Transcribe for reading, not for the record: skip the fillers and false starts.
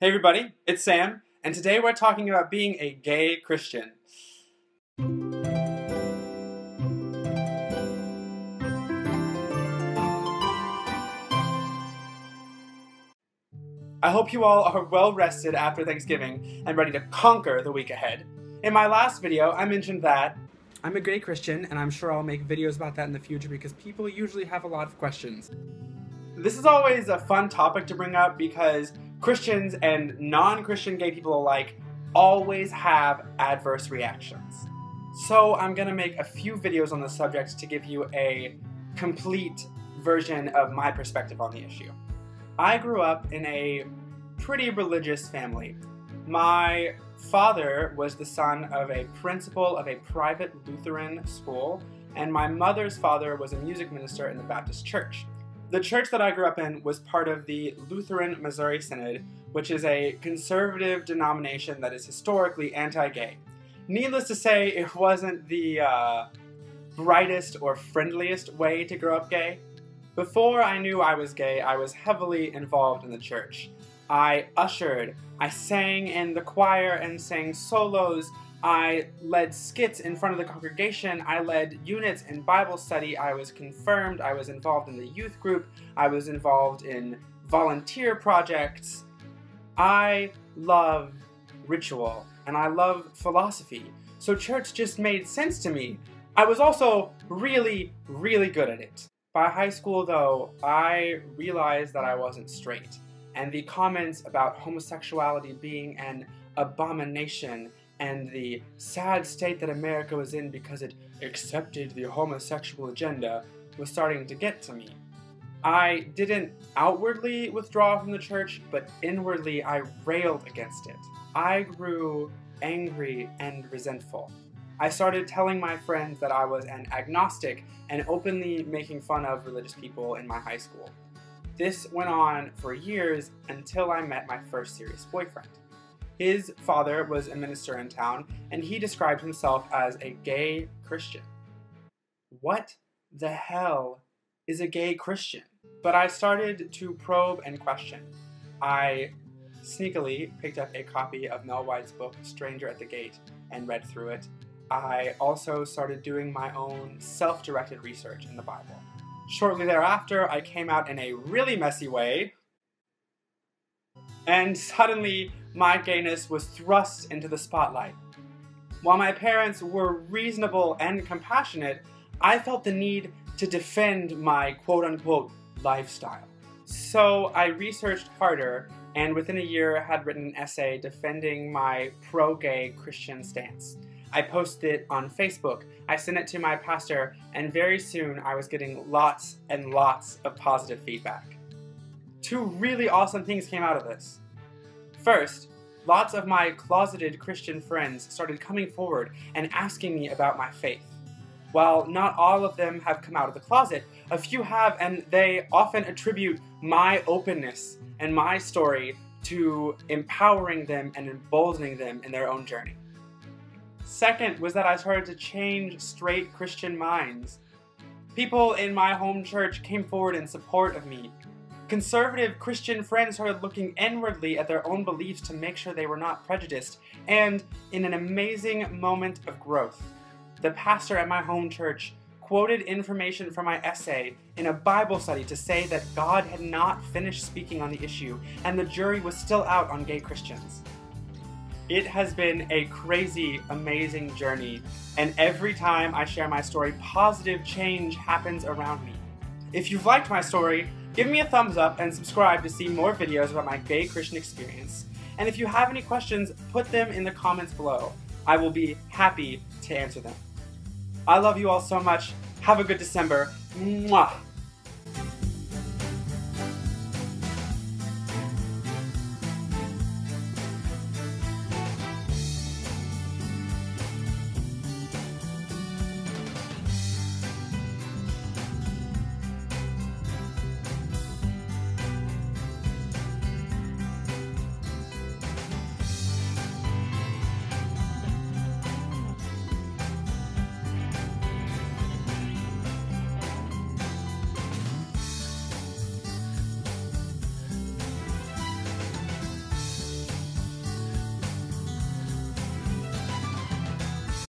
Hey everybody, it's Sam, and today we're talking about being a gay Christian. I hope you all are well rested after Thanksgiving and ready to conquer the week ahead. In my last video, I mentioned that I'm a gay Christian, and I'm sure I'll make videos about that in the future because people usually have a lot of questions. This is always a fun topic to bring up because Christians and non-Christian gay people alike always have adverse reactions. So I'm gonna make a few videos on the subject to give you a complete version of my perspective on the issue. I grew up in a pretty religious family. My father was the son of a principal of a private Lutheran school, and my mother's father was a music minister in the Baptist church. The church that I grew up in was part of the Lutheran Missouri Synod, which is a conservative denomination that is historically anti-gay. Needless to say, it wasn't the brightest or friendliest way to grow up gay. Before I knew I was gay, I was heavily involved in the church. I ushered, I sang in the choir and sang solos, I led skits in front of the congregation, I led units in Bible study, I was confirmed, I was involved in the youth group, I was involved in volunteer projects. I love ritual and I love philosophy, so church just made sense to me. I was also really good at it. By high school though, I realized that I wasn't straight, and the comments about homosexuality being an abomination and the sad state that America was in because it accepted the homosexual agenda was starting to get to me. I didn't outwardly withdraw from the church, but inwardly I railed against it. I grew angry and resentful. I started telling my friends that I was an agnostic and openly making fun of religious people in my high school. This went on for years until I met my first serious boyfriend. His father was a minister in town, and he described himself as a gay Christian. What the hell is a gay Christian? But I started to probe and question. I sneakily picked up a copy of Mel White's book, Stranger at the Gate, and read through it. I also started doing my own self-directed research in the Bible. Shortly thereafter, I came out in a really messy way, and suddenly my gayness was thrust into the spotlight. While my parents were reasonable and compassionate, I felt the need to defend my quote-unquote lifestyle. So I researched harder, and within a year had written an essay defending my pro-gay Christian stance. I posted it on Facebook, I sent it to my pastor, and very soon I was getting lots and lots of positive feedback. Two really awesome things came out of this. First, lots of my closeted Christian friends started coming forward and asking me about my faith. While not all of them have come out of the closet, a few have, and they often attribute my openness and my story to empowering them and emboldening them in their own journey. Second was that I started to change straight Christian minds. People in my home church came forward in support of me. Conservative Christian friends started looking inwardly at their own beliefs to make sure they were not prejudiced, and in an amazing moment of growth, the pastor at my home church quoted information from my essay in a Bible study to say that God had not finished speaking on the issue, and the jury was still out on gay Christians. It has been a crazy, amazing journey, and every time I share my story, positive change happens around me. If you've liked my story, give me a thumbs up and subscribe to see more videos about my gay Christian experience. And if you have any questions, put them in the comments below. I will be happy to answer them. I love you all so much. Have a good December. Mwah!